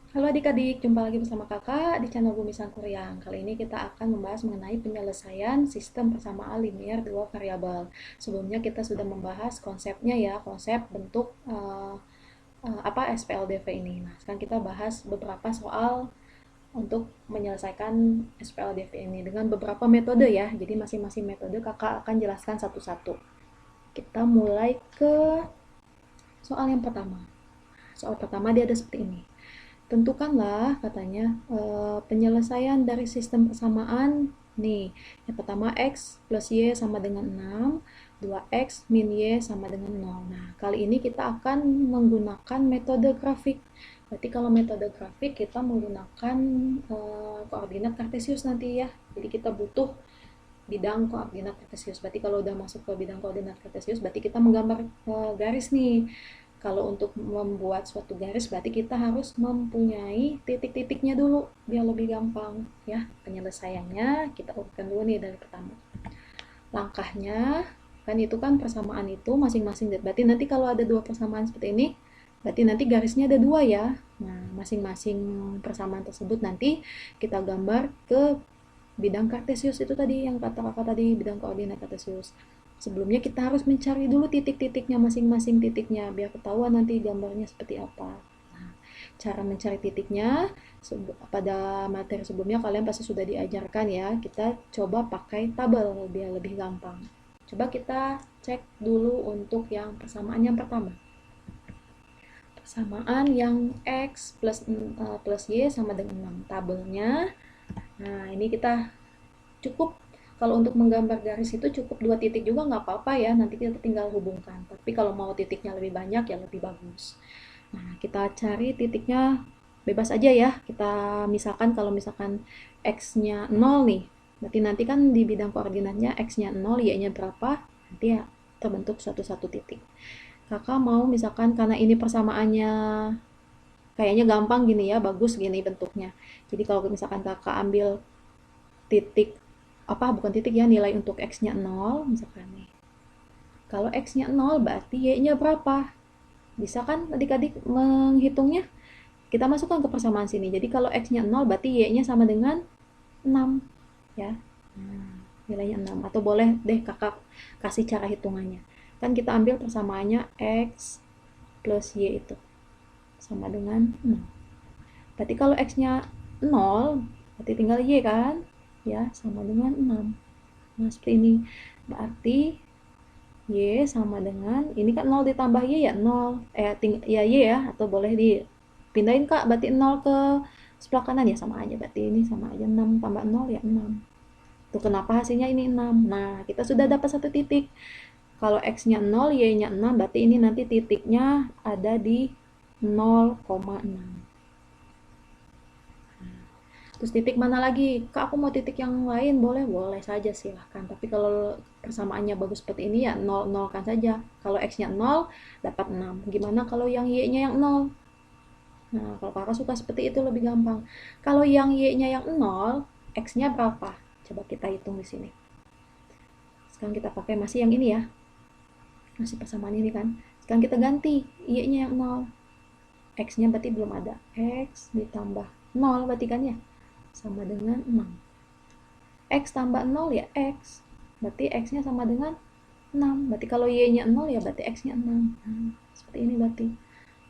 Halo adik-adik, jumpa lagi bersama kakak di channel Bumi Sangkuriang. Kali ini kita akan membahas mengenai penyelesaian sistem persamaan linear dua variabel. Sebelumnya kita sudah membahas konsepnya ya, konsep bentuk SPLDV ini. Nah, sekarang kita bahas beberapa soal untuk menyelesaikan SPLDV ini dengan beberapa metode ya. Jadi masing-masing metode kakak akan jelaskan satu-satu. Kita mulai ke soal yang pertama. Soal pertama dia ada seperti ini. Tentukanlah katanya penyelesaian dari sistem persamaan nih. Yang pertama x plus y sama dengan 6, 2x min y sama dengan 0. Nah, kali ini kita akan menggunakan metode grafik. Berarti kalau metode grafik kita menggunakan koordinat kartesius nanti ya. Jadi kita butuh bidang koordinat kartesius. Berarti kalau udah masuk ke bidang koordinat kartesius, berarti kita menggambar garis nih. Kalau untuk membuat suatu garis berarti kita harus mempunyai titik-titiknya dulu biar lebih gampang ya penyelesaiannya. Kita urutkan dulu nih dari pertama. Langkahnya kan itu kan persamaan itu masing-masing, berarti nanti kalau ada dua persamaan seperti ini berarti nanti garisnya ada dua ya. Nah, masing-masing persamaan tersebut nanti kita gambar ke bidang kartesius itu tadi yang kata kakak tadi, bidang koordinat kartesius. Sebelumnya kita harus mencari dulu titik-titiknya masing-masing titiknya biar ketahuan nanti gambarnya seperti apa. Nah, cara mencari titiknya pada materi sebelumnya kalian pasti sudah diajarkan ya. Kita coba pakai tabel biar lebih gampang. Coba kita cek dulu untuk yang persamaan yang pertama. Persamaan yang x plus y sama dengan 6. Tabelnya. Nah, ini kita cukup kalau untuk menggambar garis itu cukup dua titik juga nggak apa-apa ya, nanti kita tinggal hubungkan. Tapi kalau mau titiknya lebih banyak ya lebih bagus. Nah, kita cari titiknya bebas aja ya. Kita misalkan kalau misalkan x-nya 0 nih, berarti nanti kan di bidang koordinatnya x-nya 0, y-nya berapa, nanti ya terbentuk satu-satu titik. Kakak mau misalkan karena ini persamaannya kayaknya gampang gini ya, bagus gini bentuknya. Jadi kalau misalkan kakak ambil titik bukan titik ya, nilai untuk x-nya 0 misalkan nih. Kalau x-nya 0 berarti y-nya berapa? Bisa kan adik-adik menghitungnya? Kita masukkan ke persamaan sini. Jadi kalau x-nya 0 berarti y-nya sama dengan 6 ya. Nilainya 6 atau boleh deh kakak kasih cara hitungannya. Kan kita ambil persamaannya x plus y itu sama dengan 6. Berarti kalau x-nya 0 berarti tinggal y kan? Ya, sama dengan 6. Nah, seperti ini. Berarti y sama dengan, ini kan 0 ditambah y ya 0. Ya y ya, atau boleh dipindahin kak, berarti 0 ke sebelah kanan ya sama aja. Berarti ini sama aja 6 tambah 0 ya 6. Tuh kenapa hasilnya ini 6. Nah, kita sudah dapat satu titik. Kalau x-nya 0, y-nya 6, berarti ini nanti titiknya ada di 0,6. Terus titik mana lagi? Kak, aku mau titik yang lain, boleh? Boleh saja silahkan. Tapi kalau persamaannya bagus seperti ini ya 0, 0 kan saja. Kalau x-nya 0, dapat 6. Gimana kalau yang y-nya yang 0? Nah, kalau kakak suka seperti itu lebih gampang. Kalau yang y-nya yang 0, x-nya berapa? Coba kita hitung di sini. Sekarang kita pakai masih yang ini ya. Masih persamaan ini kan. Sekarang kita ganti y-nya yang 0. X-nya berarti belum ada. X ditambah 0 berarti kan ya? Sama dengan 6. X tambah 0 ya X. Berarti X-nya sama dengan 6. Berarti kalau Y-nya 0 ya berarti X-nya 6. Nah, seperti ini berarti.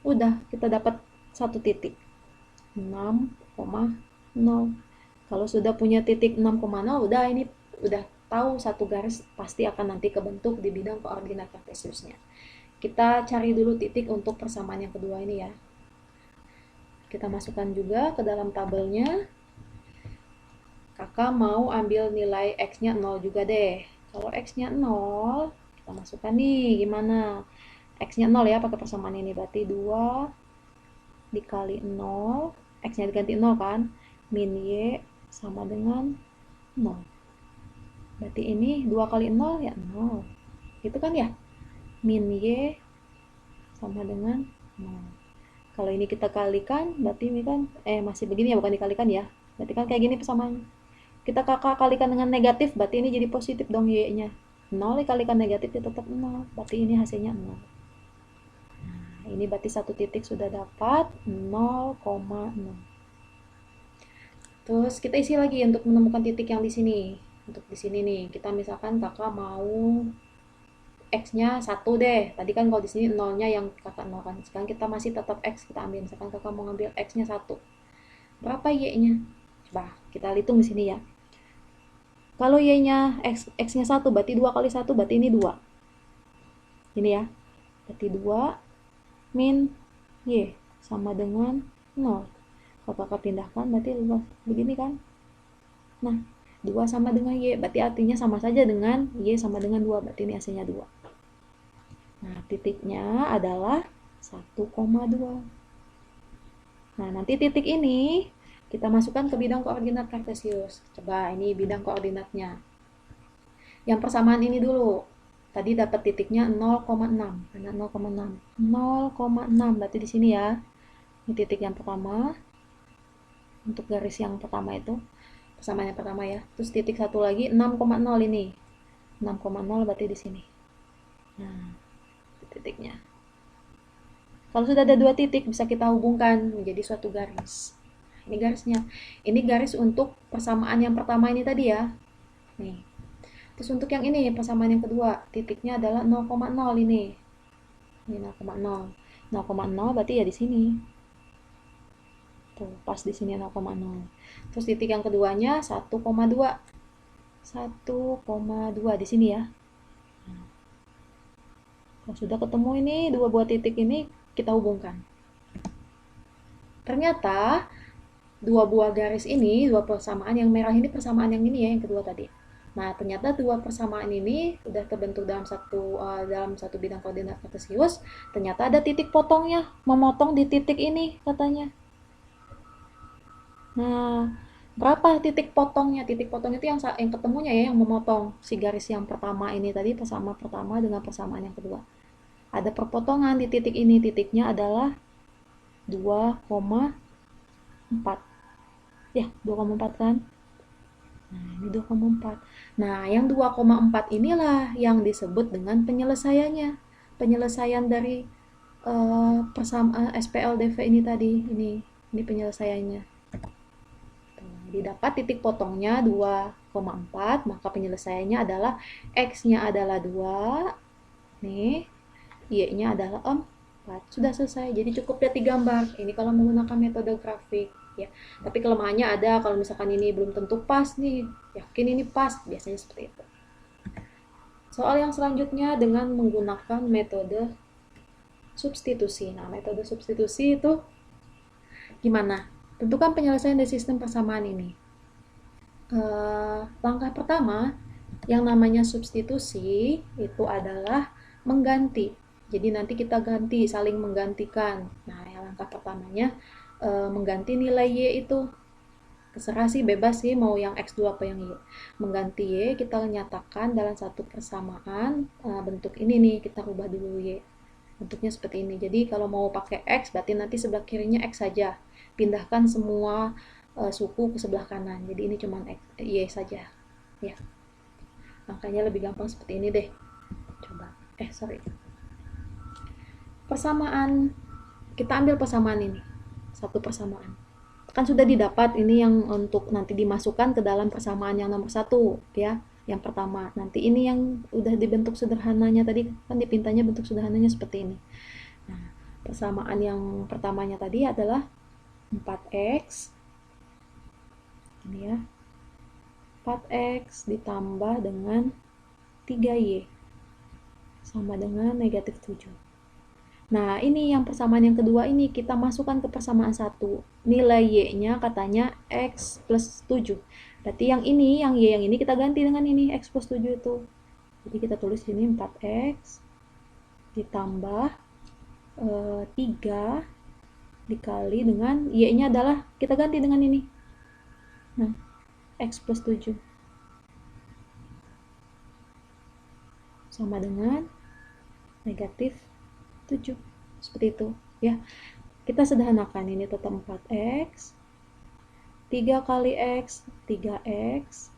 Udah, kita dapat satu titik. 6,0. Kalau sudah punya titik 6,0, udah ini udah tahu satu garis pasti akan nanti kebentuk di bidang koordinat kartesiusnya. Kita cari dulu titik untuk persamaan yang kedua ini ya. Kita masukkan juga ke dalam tabelnya. Kakak mau ambil nilai x-nya 0 juga deh. Kalau x-nya 0, kita masukkan nih gimana. X-nya 0 ya pakai persamaan ini. Berarti 2 dikali 0. X-nya diganti 0 kan. Min y sama dengan 0. Berarti ini 2 kali 0 ya 0. Itu kan ya. Min y sama dengan 0. Kalau ini kita kalikan, berarti ini kan, masih begini ya, bukan dikalikan ya. Berarti kan kayak gini persamaannya. Kita kakak kalikan dengan negatif, berarti ini jadi positif dong y-nya. 0 dikalikan negatif ya tetap 0. Berarti ini hasilnya 0. Nah, ini berarti satu titik sudah dapat 0,0. Terus kita isi lagi untuk menemukan titik yang di sini. Untuk di sini nih, kita misalkan kakak mau X-nya 1 deh. Tadi kan kalau di sini 0-nya yang kakak 0 kan. Sekarang kita masih tetap X kita ambil. Misalkan kakak mau ngambil X-nya 1. Berapa Y-nya? Coba kita hitung di sini ya. Kalau Y-nya X-nya 1 berarti 2 kali 1 berarti ini 2. Ini ya. Berarti 2 min Y sama dengan 0. Kalau kakak pindahkan berarti begini kan. Nah, 2 sama dengan Y berarti artinya sama saja dengan Y sama dengan 2. Berarti ini hasilnya 2. Nah, titiknya adalah 1,2. Nah, nanti titik ini kita masukkan ke bidang koordinat kartesius. Coba ini bidang koordinatnya. Yang persamaan ini dulu. Tadi dapat titiknya 0,6. Karena 0,6. 0,6 berarti di sini ya. Ini titik yang pertama. Untuk garis yang pertama itu. Persamaan yang pertama ya. Terus titik satu lagi 6,0 ini. 6,0 berarti di sini. Nah, titiknya. Kalau sudah ada dua titik bisa kita hubungkan menjadi suatu garis. Ini garisnya. Ini garis untuk persamaan yang pertama ini tadi ya. Nih. Terus untuk yang ini persamaan yang kedua, titiknya adalah 0,0 ini. Ini 0,0. 0,0 berarti ya di sini. Tuh, pas di sini 0,0. Terus titik yang keduanya 1,2. 1,2 di sini ya. Kalau sudah ketemu ini dua buah titik ini kita hubungkan. Ternyata dua buah garis ini, dua persamaan yang merah ini persamaan yang ini ya, yang kedua tadi. Nah, ternyata dua persamaan ini sudah terbentuk dalam satu bidang koordinat kartesius. Ternyata ada titik potongnya, memotong di titik ini katanya. Nah, berapa titik potongnya? Titik potong itu yang ketemunya ya, yang memotong si garis yang pertama ini tadi, persamaan pertama dengan persamaan yang kedua. Ada perpotongan di titik ini, titiknya adalah 2,4. Ya, 2,4 kan? Nah, ini 2,4. Nah, yang 2,4 inilah yang disebut dengan penyelesaiannya. Penyelesaian dari SPLDV ini tadi. Ini penyelesaiannya. Jadi dapat titik potongnya 2,4, maka penyelesaiannya adalah X-nya adalah 2. Nih, Y-nya adalah 4. Sudah selesai. Jadi cukup ya digambar. Ini kalau menggunakan metode grafik ya. Tapi kelemahannya ada kalau misalkan ini belum tentu pas nih. Yakin ini pas, biasanya seperti itu. Soal yang selanjutnya dengan menggunakan metode substitusi. Nah, metode substitusi itu gimana? Tentukan penyelesaian dari sistem persamaan ini. Langkah pertama yang namanya substitusi itu adalah mengganti. Jadi nanti kita ganti, saling menggantikan. Nah, yang langkah pertamanya mengganti nilai Y itu. Terserah sih, bebas sih mau yang X2 apa yang Y. Mengganti Y kita nyatakan dalam satu persamaan bentuk ini nih, kita rubah dulu Y. Bentuknya seperti ini. Jadi kalau mau pakai X berarti nanti sebelah kirinya X saja. Pindahkan semua suku ke sebelah kanan. Jadi ini cuma Y saja. Ya. Makanya lebih gampang seperti ini deh. Coba. Persamaan, kita ambil persamaan ini, satu persamaan kan sudah didapat, ini yang untuk nanti dimasukkan ke dalam persamaan yang nomor 1 ya, yang pertama. Nanti ini yang udah dibentuk sederhananya tadi kan dipintanya bentuk sederhananya seperti ini. Nah, persamaan yang pertamanya tadi adalah 4x ini ya, 4x ditambah dengan 3y sama dengan negatif 7. Nah, ini yang persamaan yang kedua ini kita masukkan ke persamaan 1. Nilai Y-nya katanya X plus 7. Berarti yang ini, yang Y yang ini kita ganti dengan ini, X plus 7 itu. Jadi kita tulis sini 4X ditambah 3 dikali dengan Y-nya adalah, kita ganti dengan ini. Nah, X plus 7. Sama dengan negatif 7. Seperti itu ya. Kita sederhanakan, ini tetap 4x 3 kali x 3x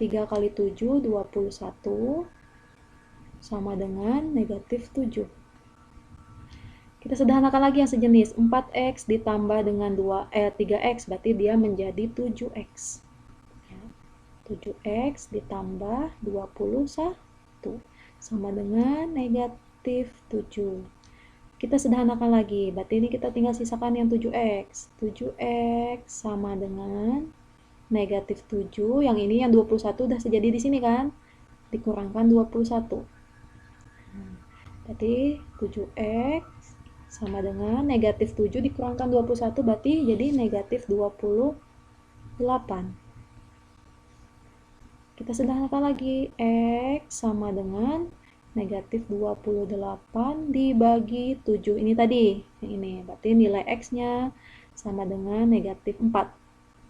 3 kali 7 21 sama dengan negatif 7. Kita sederhanakan lagi yang sejenis. 4x ditambah dengan 3x, berarti dia menjadi 7x. 7x ditambah 21 sama dengan negatif 7. Kita sederhanakan lagi, berarti ini kita tinggal sisakan yang 7x. 7x sama dengan negatif 7, yang ini yang 21 udah sejadi di sini kan? Dikurangkan 21. Berarti 7x sama dengan negatif 7 dikurangkan 21, berarti jadi negatif 28. Kita sederhanakan lagi, x sama dengan negatif 28 dibagi 7. Ini tadi, yang ini. Berarti nilai x-nya sama dengan negatif 4.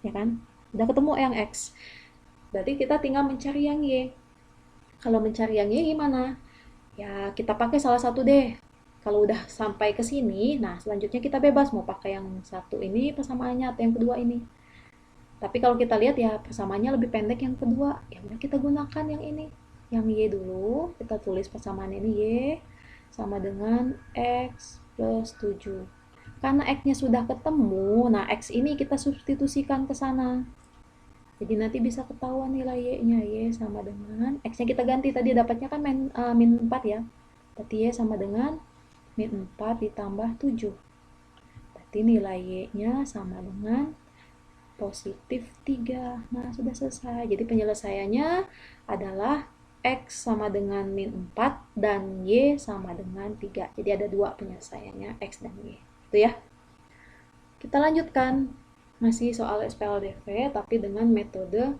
Ya kan? Udah ketemu yang x. Berarti kita tinggal mencari yang y. Kalau mencari yang y gimana? Ya, kita pakai salah satu deh. Kalau udah sampai ke sini, nah selanjutnya kita bebas mau pakai yang satu ini persamaannya atau yang kedua ini. Tapi kalau kita lihat ya persamaannya lebih pendek yang kedua. Ya udah kita gunakan yang ini. Yang y dulu, kita tulis persamaan ini y sama dengan x plus 7. Karena x-nya sudah ketemu, nah x ini kita substitusikan ke sana. Jadi nanti bisa ketahuan nilai y-nya, y sama dengan x-nya kita ganti, tadi dapatnya kan min 4 ya. Berarti y sama dengan min 4 ditambah 7. Berarti nilai y-nya sama dengan positif 3. Nah, sudah selesai. Jadi penyelesaiannya adalah x sama dengan min 4 dan y sama dengan 3. Jadi ada dua penyelesaiannya, x dan y. Itu ya. Kita lanjutkan. Masih soal SPLDV, tapi dengan metode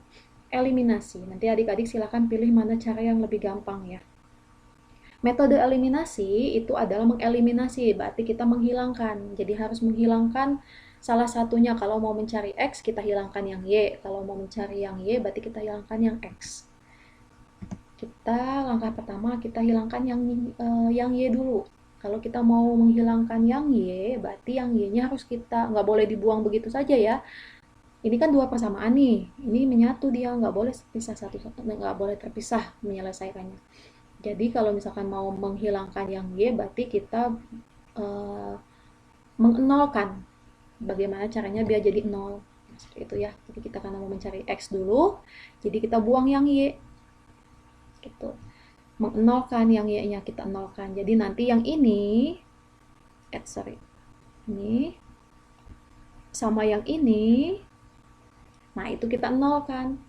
eliminasi. Nanti adik-adik silakan pilih mana cara yang lebih gampang ya. Metode eliminasi itu adalah mengeliminasi, berarti kita menghilangkan. Jadi harus menghilangkan salah satunya. Kalau mau mencari x, kita hilangkan yang y. Kalau mau mencari yang y, berarti kita hilangkan yang x. Langkah pertama kita hilangkan yang y dulu. Kalau kita mau menghilangkan yang y, berarti yang y-nya harus kita, nggak boleh dibuang begitu saja ya. Ini kan dua persamaan nih, ini menyatu dia, nggak boleh pisah satu-satu, nggak boleh terpisah menyelesaikannya. Jadi kalau misalkan mau menghilangkan yang y, berarti kita mengnolkan. Bagaimana caranya biar jadi 0. Seperti itu ya. Jadi kita karena mau mencari x dulu, jadi kita buang yang y. Gitu. Mengnolkan yang y-nya kita nolkan. Jadi nanti yang ini, ini sama yang ini, nah itu kita nolkan.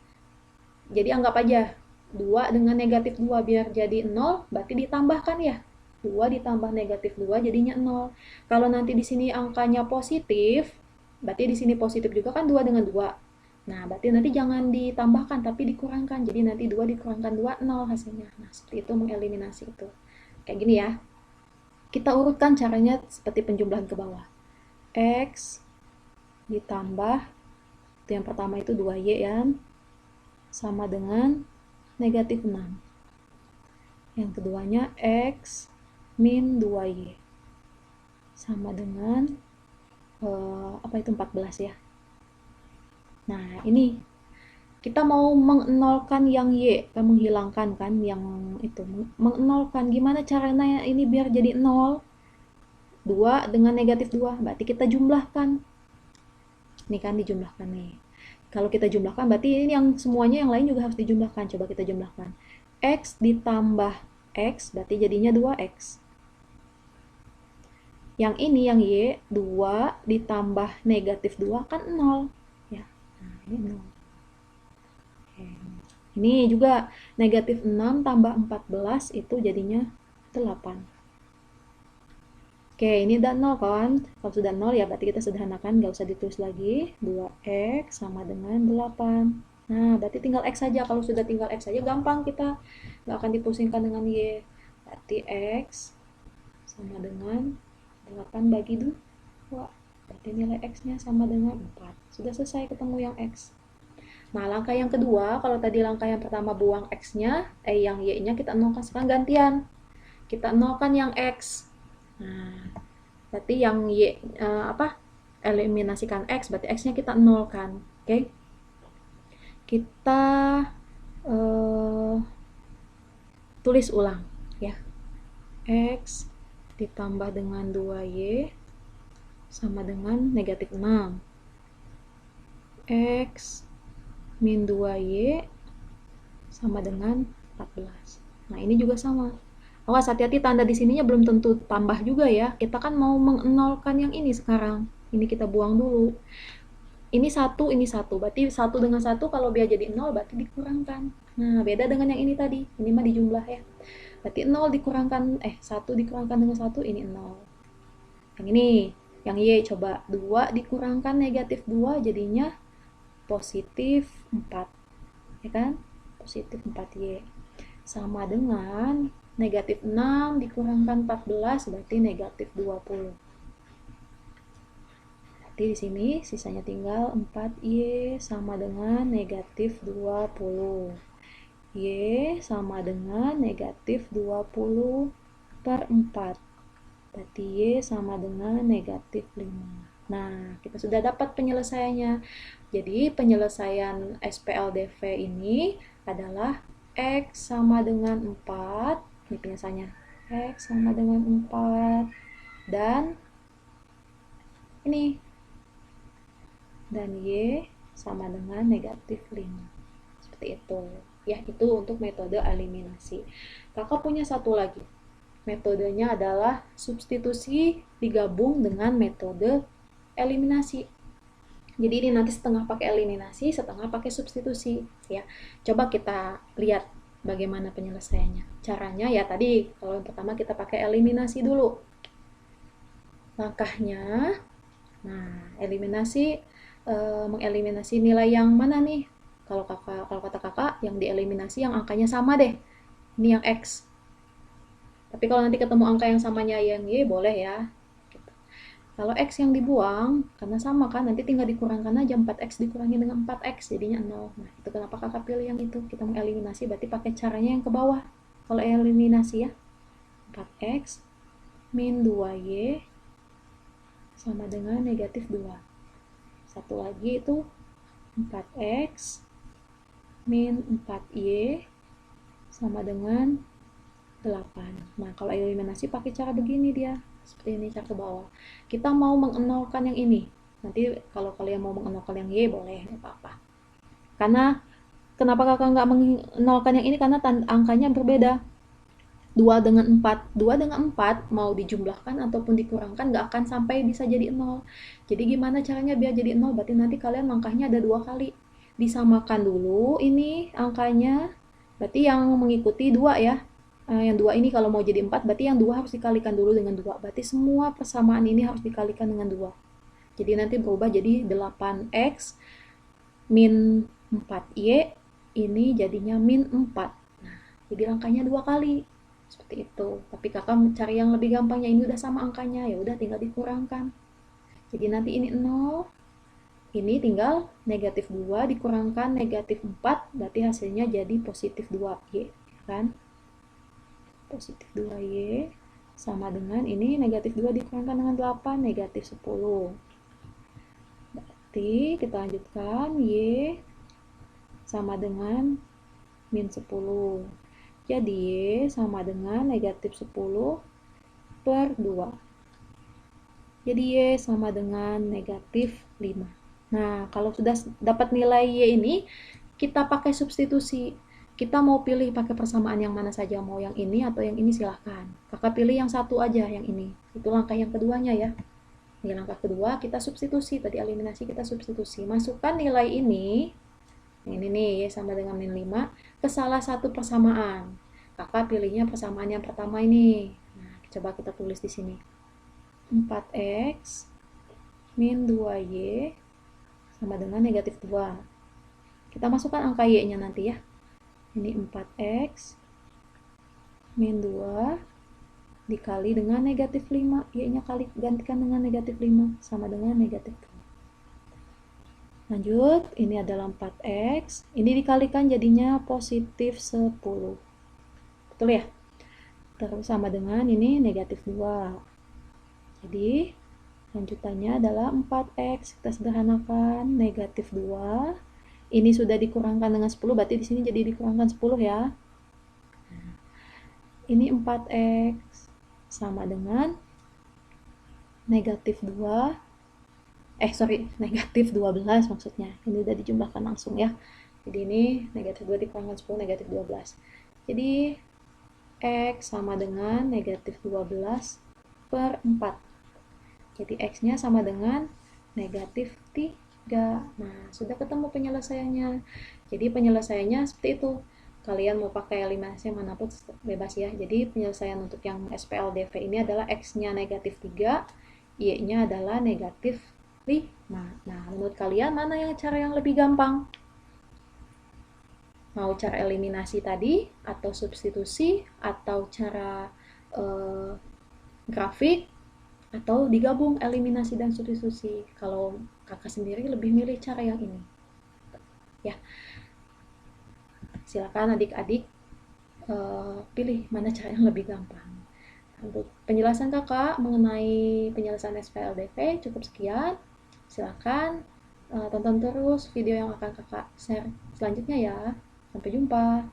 Jadi anggap aja 2 dengan negatif 2 biar jadi 0, berarti ditambahkan ya. 2 ditambah negatif 2 jadinya 0. Kalau nanti di sini angkanya positif, berarti di sini positif juga kan 2 dengan 2. Nah, berarti nanti jangan ditambahkan tapi dikurangkan. Jadi nanti 2 dikurangkan 2, 0 hasilnya. Nah, seperti itu mengeliminasi itu. Kayak gini ya. Kita urutkan caranya seperti penjumlahan ke bawah. X ditambah, itu yang pertama itu 2y ya, sama dengan negatif 6. Yang keduanya x min 2y sama dengan itu 14 ya. Nah, ini kita mau mengnolkan yang y, kita menghilangkan kan yang itu, mengnolkan. Gimana caranya ini biar jadi 0? 2 dengan negatif 2, berarti kita jumlahkan. Ini kan dijumlahkan nih. Kalau kita jumlahkan, berarti ini yang semuanya yang lain juga harus dijumlahkan. Coba kita jumlahkan. X ditambah X, berarti jadinya 2X. Yang ini, yang Y, 2 ditambah negatif 2 kan 0. Ya, nah ini 0. Ini juga negatif 6 tambah 14 itu jadinya 8. Oke, ini udah 0 kan? Kalau sudah 0 ya berarti kita sederhanakan, nggak usah ditulis lagi. 2x sama dengan 8. Nah, berarti tinggal x saja. Kalau sudah tinggal x saja gampang, kita nggak akan dipusingkan dengan y. Berarti x sama dengan 8 bagi 2. Berarti nilai x-nya sama dengan 4. Sudah selesai ketemu yang x. Nah, langkah yang kedua, kalau tadi langkah yang pertama buang x-nya, yang y-nya kita nolkan, sekarang gantian. Kita nolkan yang x. Nah, berarti yang y eliminasikan x, berarti x-nya kita nolkan. Oke. Kita tulis ulang ya. X ditambah dengan 2Y sama dengan negatif 6. X min 2Y sama dengan 14. Nah, ini juga sama. Awas, hati-hati, tanda di sininya belum tentu tambah juga ya. Kita kan mau mengenolkan yang ini sekarang. Ini kita buang dulu. Ini 1, ini 1. Berarti 1 dengan 1 kalau biar jadi 0 berarti dikurangkan. Nah, beda dengan yang ini tadi. Ini mah dijumlah ya. Berarti 0 dikurangkan, 1 dikurangkan dengan 1, ini 0. Yang ini, yang Y coba. 2 dikurangkan negatif 2 jadinya positif 4. Ya kan? Positif 4Y. Sama dengan negatif 6 dikurangkan 14 berarti negatif 20. Berarti di sini sisanya tinggal 4Y sama dengan negatif 20. Y sama dengan negatif 20 per 4. Berarti Y sama dengan negatif 5. Nah, kita sudah dapat penyelesaiannya. Jadi, penyelesaian SPLDV ini adalah X sama dengan 4. Ini penyelesaiannya. X sama dengan 4. Dan ini. Dan Y sama dengan negatif 5. Seperti itu. Ya, itu untuk metode eliminasi. Kakak punya satu lagi. Metodenya adalah substitusi digabung dengan metode eliminasi. Jadi ini nanti setengah pakai eliminasi, setengah pakai substitusi ya. Coba kita lihat bagaimana penyelesaiannya. Caranya ya tadi, kalau yang pertama kita pakai eliminasi dulu. Langkahnya, nah eliminasi, mengeliminasi nilai yang mana nih? Kalau kata kakak, yang dieliminasi yang angkanya sama deh. Ini yang X. Tapi kalau nanti ketemu angka yang samanya yang Y, boleh ya. Kalau X yang dibuang, karena sama kan, nanti tinggal dikurangkan aja, 4X dikurangi dengan 4X, jadinya 0. Nah, itu kenapa kakak pilih yang itu. Kita mengeliminasi, berarti pakai caranya yang ke bawah. Kalau eliminasi ya, 4X min 2Y sama dengan negatif 2. Satu lagi itu 4X min 4Y sama dengan 8. Nah, kalau eliminasi pakai cara begini dia. Seperti ini, cara ke bawah. Kita mau mengenolkan yang ini. Nanti kalau kalian mau mengenolkan yang Y, boleh, nggak apa-apa. Karena, kenapa kakak nggak mengenolkan yang ini? Karena angkanya berbeda. 2 dengan 4. 2 dengan 4 mau dijumlahkan ataupun dikurangkan nggak akan sampai bisa jadi 0. Jadi gimana caranya biar jadi 0? Berarti nanti kalian langkahnya ada 2 kali. Disamakan dulu ini angkanya. Berarti yang mengikuti 2 ya. Yang 2 ini kalau mau jadi 4, berarti yang 2 harus dikalikan dulu dengan 2. Berarti semua persamaan ini harus dikalikan dengan 2. Jadi nanti berubah jadi 8X min 4Y, ini jadinya min 4. Nah, jadi angkanya 2 kali. Seperti itu. Tapi kakak mencari yang lebih gampangnya, ini udah sama angkanya, ya udah tinggal dikurangkan. Jadi nanti ini 0, ini tinggal negatif 2 dikurangkan negatif 4, berarti hasilnya jadi positif 2Y, kan? Positif 2Y sama dengan ini negatif 2 dikurangkan dengan 8, negatif 10. Berarti kita lanjutkan, Y sama dengan min 10. Jadi Y sama dengan negatif 10 per 2. Jadi Y sama dengan negatif 5. Nah, kalau sudah dapat nilai Y ini, kita pakai substitusi. Kita mau pilih pakai persamaan yang mana saja, mau yang ini atau yang ini silahkan. Kakak pilih yang satu aja, yang ini. Itu langkah yang keduanya ya. Di langkah kedua kita substitusi, tadi eliminasi kita substitusi. Masukkan nilai ini nih Y sama dengan min 5 ke salah satu persamaan. Kakak pilihnya persamaan yang pertama ini. Nah, coba kita tulis di sini. 4X min 2Y sama dengan negatif 2. Kita masukkan angka Y-nya nanti ya. Ini 4X min 2 dikali dengan negatif 5. Y-nya gantikan dengan negatif 5 sama dengan negatif 2. Lanjut, ini adalah 4X. Ini dikalikan jadinya positif 10. Betul ya? Terus sama dengan ini negatif 2. Jadi, lanjutannya adalah 4X. Kita sederhanakan negatif 2. Ini sudah dikurangkan dengan 10, berarti di sini jadi dikurangkan 10 ya. Ini 4X sama dengan negatif 2, negatif 12 maksudnya. Ini udah dijumlahkan langsung ya. Jadi ini negatif 2 dikurangkan 10, negatif 12. Jadi X sama dengan negatif 12 per 4. Jadi X-nya sama dengan negatif 3. Nah, sudah ketemu penyelesaiannya. Jadi penyelesaiannya seperti itu. Kalian mau pakai eliminasi manapun bebas ya. Jadi penyelesaian untuk yang SPLDV ini adalah X-nya negatif 3, Y-nya adalah negatif 5. Nah, menurut kalian mana yang cara yang lebih gampang? Mau cara eliminasi tadi, atau substitusi, atau cara grafik, atau digabung eliminasi dan substitusi? Kalau kakak sendiri lebih milih cara yang ini. Ya, silakan adik-adik pilih mana cara yang lebih gampang. Untuk penjelasan kakak mengenai penyelesaian SPLDV cukup sekian. Silakan tonton terus video yang akan kakak share selanjutnya ya. Sampai jumpa.